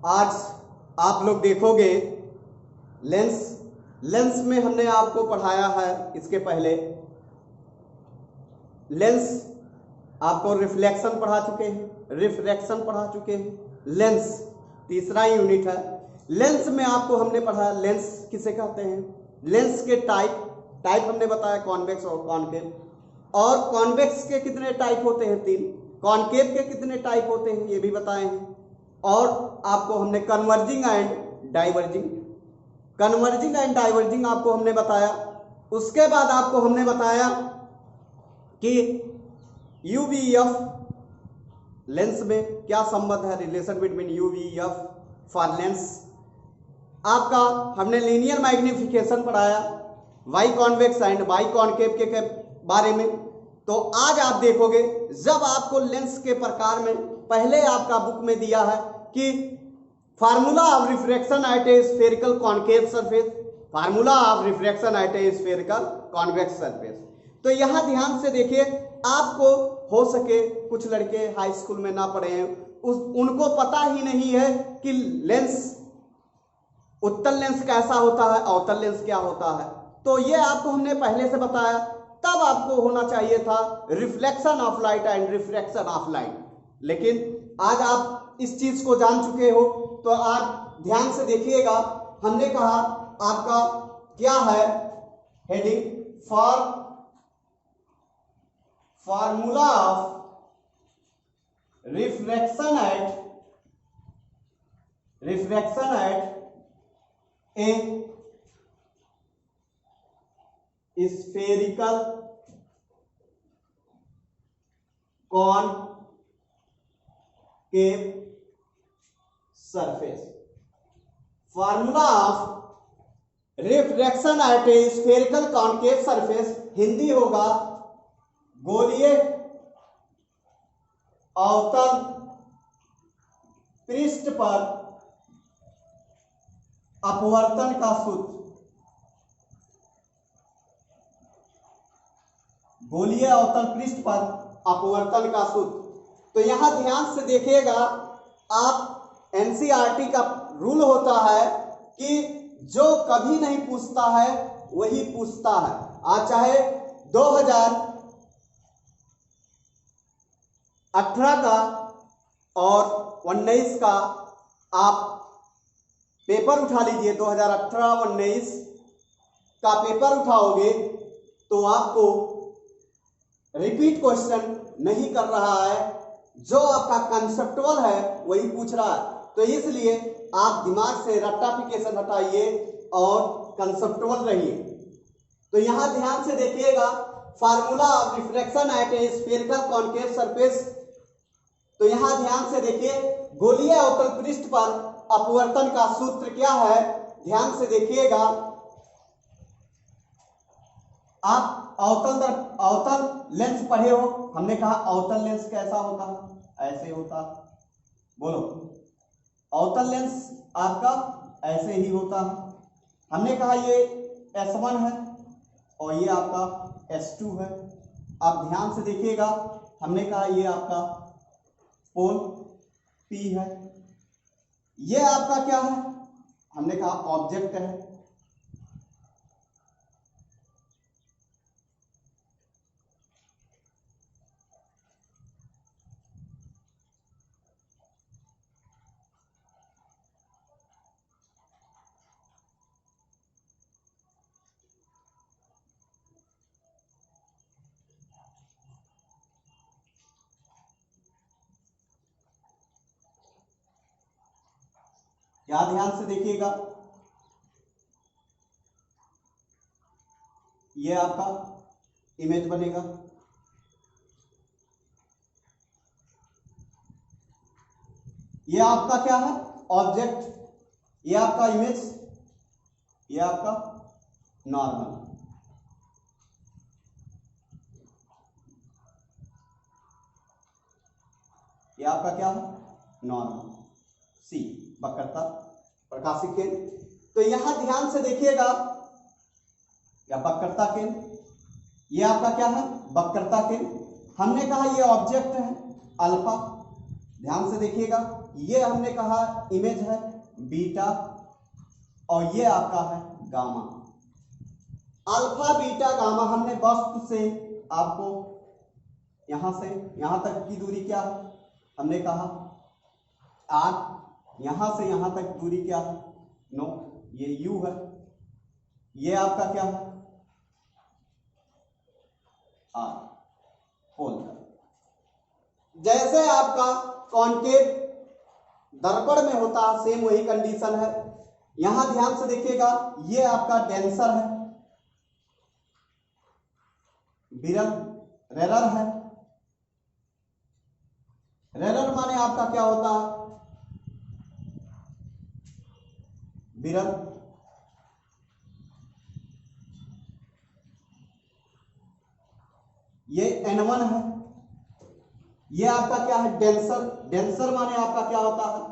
आज आप लोग देखोगे लेंस में हमने आपको पढ़ाया है। इसके पहले लेंस आपको रिफ्लेक्शन पढ़ा चुके हैं, रिफ्रैक्शन पढ़ा चुके हैं। लेंस तीसरा यूनिट है। लेंस में आपको हमने पढ़ा लेंस किसे कहते हैं, लेंस के टाइप हमने बताया कॉन्वेक्स और कॉनकेव। और कॉन्वेक्स के कितने टाइप होते हैं, 3। कॉनकेव के कितने टाइप होते हैं ये भी बताए हैं। और आपको हमने कन्वर्जिंग एंड डाइवर्जिंग आपको हमने बताया। उसके बाद आपको हमने बताया कि यूवीएफ लेंस में क्या संबंध है, relation between UVF for lens. आपका हमने लीनियर मैग्निफिकेशन पढ़ाया, why convex and why concave के बारे में। तो आज आप देखोगे जब आपको लेंस के प्रकार में पहले आपका बुक में दिया है कि formula of refraction at A spherical concave surface, formula of refraction at A spherical convex surface. तो यहां ध्यान से देखिए, आपको हो सके कुछ लड़के हाई स्कूल में ना पढ़े हैं, उनको पता ही नहीं है कि लेंस, उत्तल लेंस कैसा होता है, अवतल लेंस क्या होता है। तो ये आपको हमने पहले से बताया। तब आपको होना चाहिए था reflection of light and refraction of light, लेकिन आज आप इस चीज को जान चुके हो। तो आप ध्यान से देखिएगा, हमने कहा आपका क्या है heading, formula of refraction at A spherical concave surface. Formula of refraction at A spherical concave surface Hindi होगा गोलीय अवतल पृष्ठ पर अपवर्तन का सूत्र। गोलीय अवतल पृष्ठ पर अपवर्तन का सूत्र। तो यहां ध्यान से देखिएगा, आप एनसीईआरटी का रूल होता है कि जो कभी नहीं पूछता है वही पूछता है। आज चाहे 2018 का और 19 का आप पेपर उठा लीजिए, 2018-19 का पेपर उठाओगे तो आपको रिपीट क्वेश्चन नहीं कर रहा है, जो आपका कंसेप्चुअल है वही पूछ रहा है। तो इसलिए आप दिमाग से रट्टाफिकेशन हटाइए और कंसेप्चुअल रहिए। तो यहां ध्यान से देखिएगा, formula of refraction at A spherical concave surface. तो यहां ध्यान से देखिए, गोलीय अवतल पृष्ठ पर अपवर्तन का सूत्र क्या है, ध्यान से देखिएगा। आप अवतल लेंस पढ़े हो, हमने कहा अवतल लेंस कैसा होता है, ऐसे होता। बोलो, अवतल लेंस आपका ऐसे ही होता है। हमने कहा ये S1 है और ये आपका S2 है। आप ध्यान से देखिएगा, हमने कहा ये आपका पोल P है। ये आपका क्या है, हमने कहा ऑब्जेक्ट है। क्या ध्यान से देखिएगा, ये आपका इमेज बनेगा। ये आपका क्या है, ऑब्जेक्ट। ये आपका इमेज, ये आपका नॉर्मल। ये आपका क्या है, नॉर्मल। सी वक्रता प्रकाशिक केंद्र। तो यहां ध्यान से देखिएगा, या वक्रता केंद्र, ये आपका क्या है, वक्रता केंद्र। हमने कहा ये ऑब्जेक्ट है अल्फा, ध्यान से देखिएगा। ये हमने कहा इमेज है बीटा और ये आपका है गामा। अल्फा बीटा गामा हमने वस्तु से आपको यहां से यहां तक की दूरी क्या है, हमने कहा आर, यहां से यहां तक दूरी क्या है 9, ये यू है, ये आपका क्या है आर होल। जैसे आपका कॉन्केव दर्पण में होता है सेम वही कंडीशन है। यहां ध्यान से देखिएगा, ये आपका डेंसर है, विरल रेरर है। रेरर माने आपका क्या होता है विरल, ये N1 है। ये आपका क्या है डेंसर, डेंसर माने आपका क्या होता है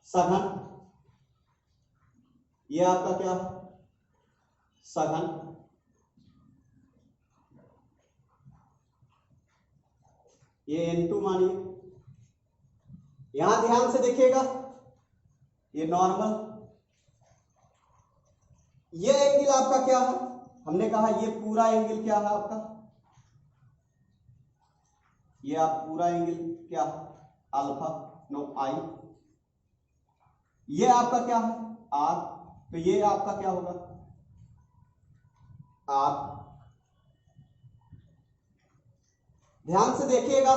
सघन, ये आपका क्या है सघन। ये N2 मानिए। यहां ध्यान से देखिएगा, ये नॉर्मल, ये एंगल आपका क्या है, हमने कहा ये पूरा एंगल क्या है आपका, ये आप पूरा एंगल क्या है अल्फा, नो आई, ये आपका क्या है आर, तो ये आपका क्या होगा आर। ध्यान से देखिएगा,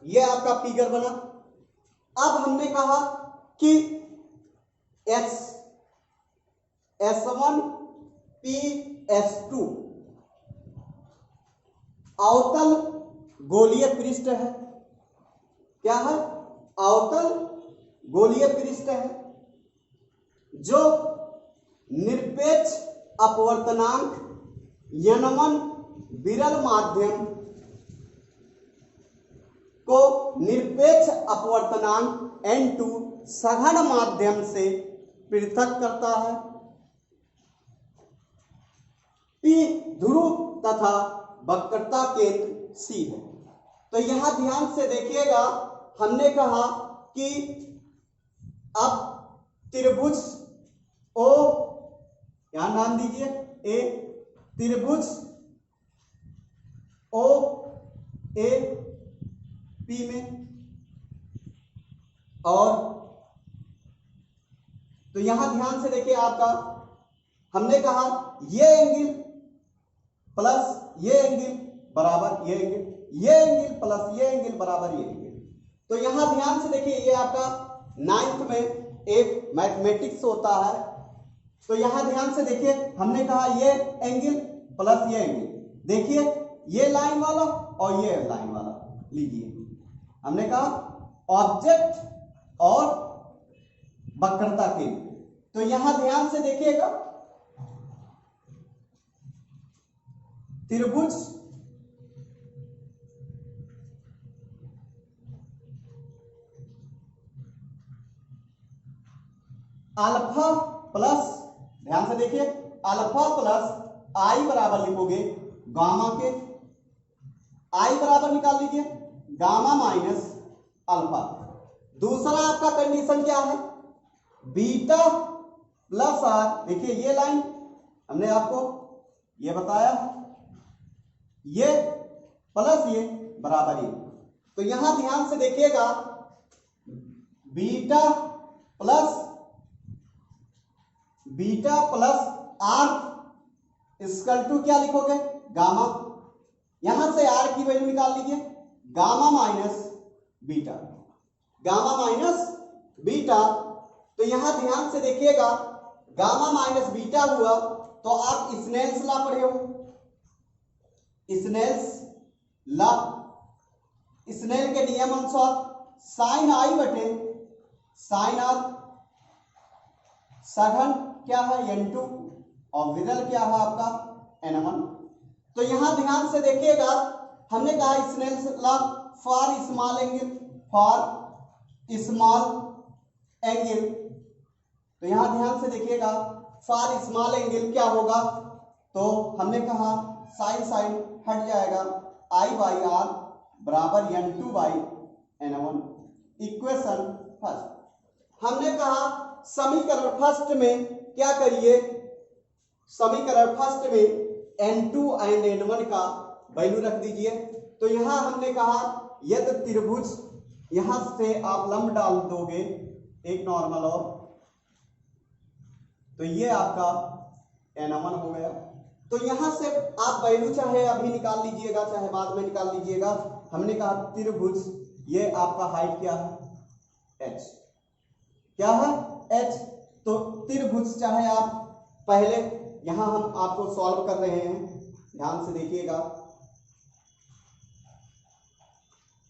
ये आपका फिगर बना। अब हमने कहा कि S1 PS2 अवतल गोलीय पृष्ठ है, क्या है अवतल गोलीय पृष्ठ है, जो निरपेक्ष अपवर्तनांक N1 विरल माध्यम को निरपेक्ष अपवर्तनांक N2 सघन माध्यम से पृथक करता है। P ध्रुव तथा वक्रता केंद्र C है। तो यहां ध्यान से देखिएगा, हमने कहा कि अब त्रिभुज O, यहां नाम दीजिए A, त्रिभुज O A P में, और तो यहां ध्यान से देखिए आपका हमने कहा ये एंगल प्लस ये एंगल बराबर ये एंगल, ये एंगल प्लस ये एंगल बराबर ये एंगल। तो यहां ध्यान से देखिए, ये आपका 9th में एक मैथमेटिक्स होता है। तो यहां ध्यान से देखिए, हमने कहा ये एंगल प्लस ये एंगल, देखिए ये लाइन वाला और ये लाइन वाला लीजिए, हमने कहा ऑब्जेक्ट और वक्रता के। तो यहां ध्यान से देखिएगा, त्रिभुज अल्फा प्लस, ध्यान से देखिए अल्फा प्लस आई बराबर लिखोगे गामा के, आई बराबर निकाल लीजिए गामा माइनस अल्फा। दूसरा आपका कंडीशन क्या है बीटा प्लस आर, देखिए ये लाइन हमने आपको ये बताया, ये प्लस ये बराबर ये। तो यहां ध्यान से देखिएगा, beta plus R equal to क्या लिखोगे गामा, यहां से आर की वैल्यू निकाल लीजिए gamma minus beta, gamma minus beta. तो यहां ध्यान से देखिएगा, गामा माइनस बीटा हुआ तो आप स्नेल्स लॉ पढ़े हो, स्नेल्स लॉ, स्नेल के नियम अनुसार साइन आई बटे साइन आर, सघन क्या है N2 और विरल क्या है आपका N1। तो यहां ध्यान से देखिएगा, हमने कहा Snell's law for small angle, for small angle. तो यहां ध्यान से देखिएगा, फॉर स्मॉल एंगल क्या होगा, तो हमने कहा साइन साइन हट जाएगा, I बाई आर बराबर N2 by N1। Equation first. हमने कहा समीकरण फर्स्ट में क्या करिए, समीकरण फर्स्ट में n2 एंड n1 का वैल्यू रख दीजिए। तो यहां हमने कहा यदि त्रिभुज, यहां से आप लंब डाल दोगे एक नॉर्मल और, तो ये आपका n1 हो गया। तो यहां से आप वैल्यू चाहे अभी निकाल लीजिएगा चाहे बाद में निकाल लीजिएगा। हमने कहा त्रिभुज, ये आपका हाइट क्या है, h, क्या है h। तो त्रिभुज चाहे आप पहले, यहां हम आपको सॉल्व कर रहे हैं, ध्यान से देखिएगा,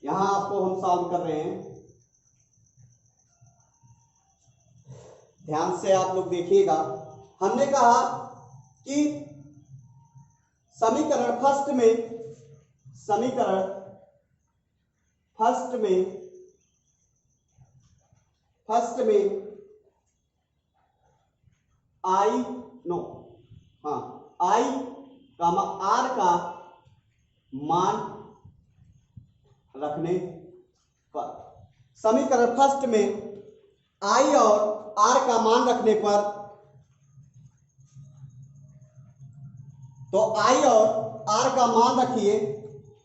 यहां आपको हम सॉल्व कर रहे हैं, ध्यान से आप लोग देखिएगा। हमने कहा कि समीकरण फर्स्ट में, समीकरण फर्स्ट में आई नो हाँ आई कामा आर का मान रखने पर, समीकरण फर्स्ट में आई और आर का मान रखने पर, तो आई और आर का मान रखिए।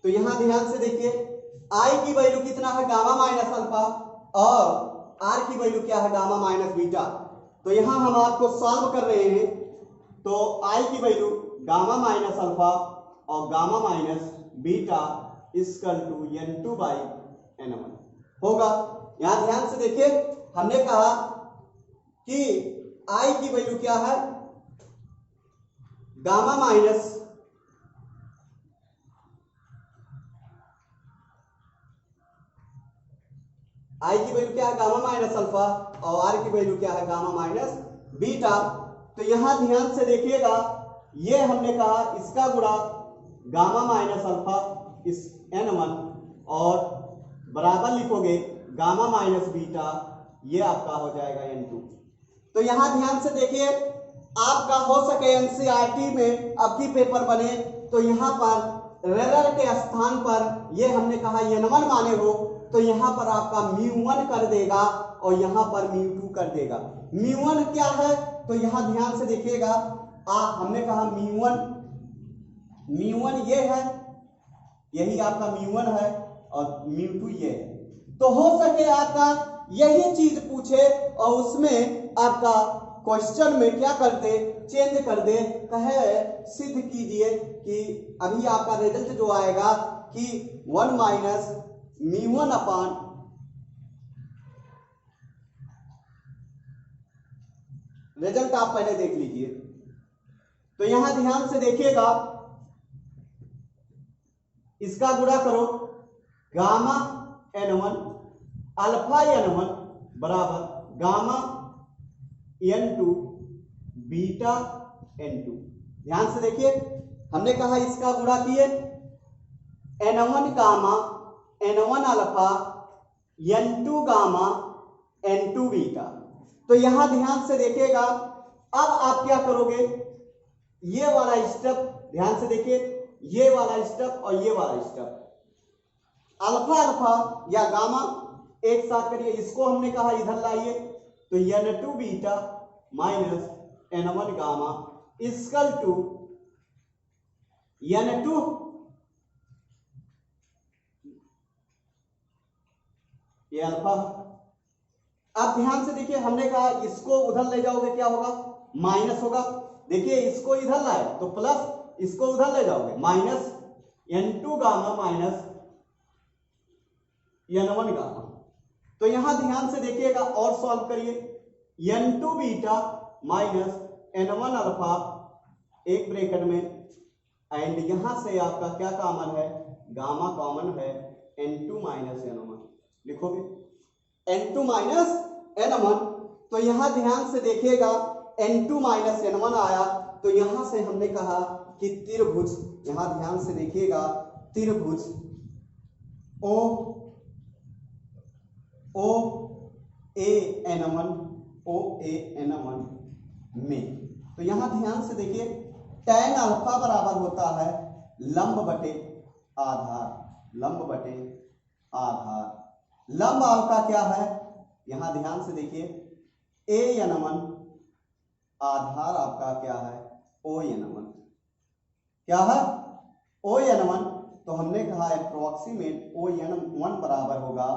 तो यहां ध्यान से देखिए, आई की वैल्यू कितना है, गामा माइनस अल्फा, और आर की वैल्यू क्या है, गामा माइनस बीटा। तो यहां हम आपको सॉल्व कर रहे हैं, तो आई की वैल्यू गामा माइनस अल्फा और gamma minus beta equal to n2 by n1 होगा। यहां ध्यान से देखिए, हमने कहा कि आई की वैल्यू क्या है, गामा माइनस आई की वैल्यू क्या है, गामा माइनस अल्फा, और आर की वैल्यू क्या है, गामा माइनस बीटा। तो यहां ध्यान से देखिएगा, ये हमने कहा इसका गुणा गामा माइनस अल्फा इस n1 और बराबर लिखोगे गामा माइनस बीटा, ये आपका हो जाएगा n2। तो यहां ध्यान से देखिए, आपका हो सके एनसीईआरटी में अब की पेपर बने तो यहां पर रेलर के स्थान पर ये हमने कहा n1 माने हो, तो यहां पर आपका μ1 कर देगा और यहां पर μ2 कर देगा। μ1 क्या है, तो यहां ध्यान से देखिएगा, हमने कहा μ1 ये है, यही आपका μ1 है, और μ2 ये है। तो हो सके आपका यही चीज पूछे और उसमें आपका क्वेश्चन में क्या कर दे, चेंज कर दे, कहे सिद्ध कीजिए कि अभी आपका रिजल्ट जो आएगा कि 1 माइनस μ1 अपान रिजल्ट आप पहले देख लीजिए। तो यहां ध्यान से देखिएगा, इसका गुणा करो गामा n1 अल्फा n1 बराबर गामा n2 बीटा n2। ध्यान से देखिए, हमने कहा इसका गुणा किए n1 gamma n1 alpha n2 gamma n2 beta. तो यहां ध्यान से देखिएगा, अब आप क्या करोगे, ये वाला स्टेप ध्यान से देखिए, ये वाला स्टेप और ये वाला स्टेप, अल्फा अल्फा या गामा एक साथ करिए, इसको हमने कहा इधर लाइए, तो n2 beta minus n1 gamma equal to n2 ये अल्फा। अब ध्यान से देखिए, हमने कहा इसको उधर ले जाओगे क्या होगा, माइनस होगा। देखिए इसको इधर लाए तो प्लस, इसको उधर ले जाओगे minus n2 gamma minus n1 gamma. तो यहां ध्यान से देखिएगा और सॉल्व करिए, n2 beta minus n1 alpha एक ब्रैकेट में, एंड यहां से आपका क्या कॉमन है, गामा कॉमन है, n2 माइनस n1 लिखोगे, n2 माइनस n1। तो यहां ध्यान से देखिएगा, n2 माइनस n1 आया, तो यहां से हमने कहा कि त्रिभुज, यहां ध्यान से देखिएगा, त्रिभुज ओ ए एन वन में, तो यहां ध्यान से देखिए tan अल्फा बराबर होता है लंब बटे आधार, लंब बटे आधार लंब आपका क्या है, यहां ध्यान से देखिए, AN1 आधार आपका क्या है, ON1 क्या है, ON1। तो हमने कहा अप्रोक्सीमेट ON1 बराबर होगा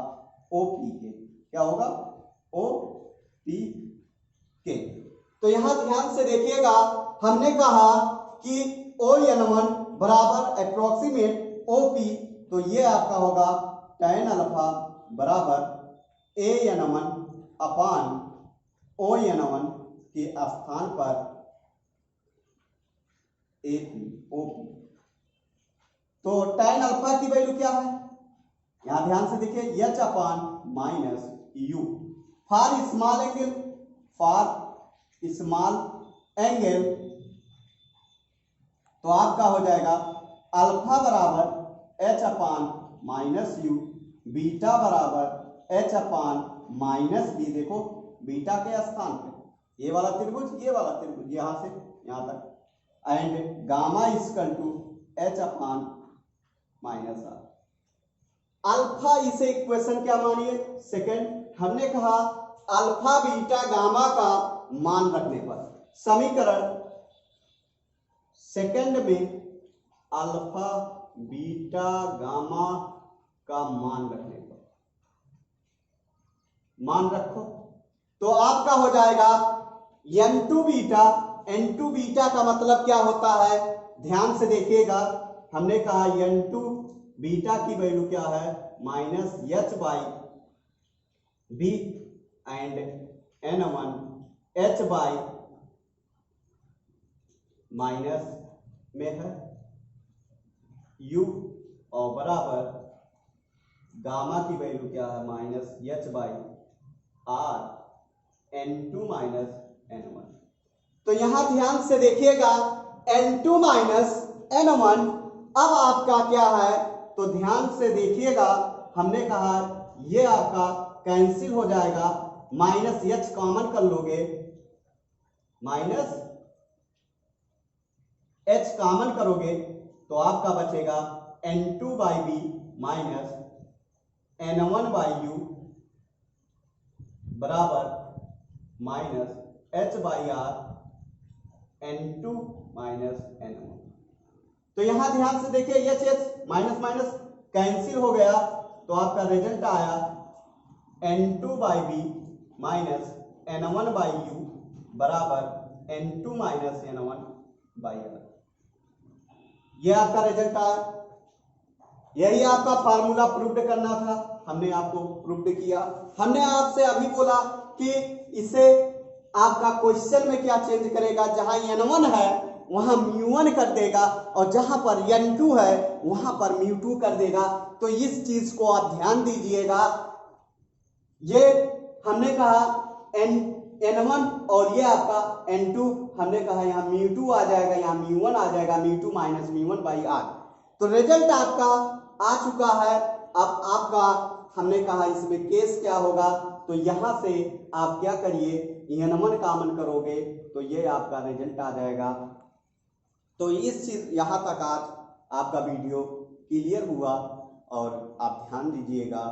OP के, क्या होगा, OP के। तो यहां ध्यान से देखिएगा, हमने कहा कि ON1 बराबर अप्रोक्सीमेट OP, तो ये आपका होगा tan अल्फा बराबर AN1 अपान ON1 के स्थान पर OP। तो tan अल्फा की वैल्यू क्या है, यहां ध्यान से देखिए, H upon minus U for small angle, for small angle. तो आपका हो जाएगा अल्फा बराबर H upon minus U, beta बराबर H अपान माइनस B। देखो बीटा के स्थान पे ये वाला त्रिभुज, ये वाला त्रिभुज, यहां से यहां तक, and gamma equal to H upon minus R। Alpha इसे इक्वेशन क्या मानिए, सेकंड। हमने कहा अल्फा बीटा गामा का मान रखने पर, समीकरण सेकंड में अल्फा बीटा गामा का मान रखने पर, मान रखो तो आपका हो जाएगा n2 बीटा। n2 बीटा का मतलब क्या होता है, ध्यान से देखिएगा, हमने कहा n2 बीटा की वैल्यू क्या है, minus H by B and N1 H by minus में है U, और बराबर गामा की वैल्यू क्या है, minus H by R N2 minus N1। तो यहां ध्यान से देखिएगा, N2 माइनस N1 अब आपका क्या है, तो ध्यान से देखिएगा, हमने कहा ये आपका कैंसिल हो जाएगा, माइनस H कॉमन कर लोगे, माइनस H कॉमन करोगे तो आपका बचेगा N2 by B minus N1 by U बराबर minus H by R N2 minus N1। तो यहां ध्यान से देखिए, H माइनस माइनस कैंसिल हो गया, तो आपका रिजल्ट आया N2 by B minus N1 by U बराबर N2 minus N1 by R। ये आपका रिजल्ट आया। यही आपका फार्मूला प्रूव्ड करना था, हमने आपको प्रूव्ड किया। हमने आपसे अभी बोला कि इसे आपका क्वेश्चन में क्या चेंज करेगा, जहां n1 है वहां μ1 कर देगा, और जहां पर n2 है वहां पर μ2 कर देगा। तो इस चीज को आप ध्यान दीजिएगा। ये हमने कहा n1 और ये आपका n2, हमने कहा यहाँ μ2 आ जाएगा, यहाँ μ1 आ जाएगा, μ2 माइनस μ1 बाई R। तो रिजल्ट आपका आ चुका है। अब आपका हमने कहा इसमें केस क्या होगा, तो यहां से आप क्या करिए, n1 कॉमन करोगे तो ये आपका रिजल्ट आ जाएगा। तो इस चीज यहां तक आज आपका वीडियो क्लियर हुआ, और आप ध्यान दीजिएगा।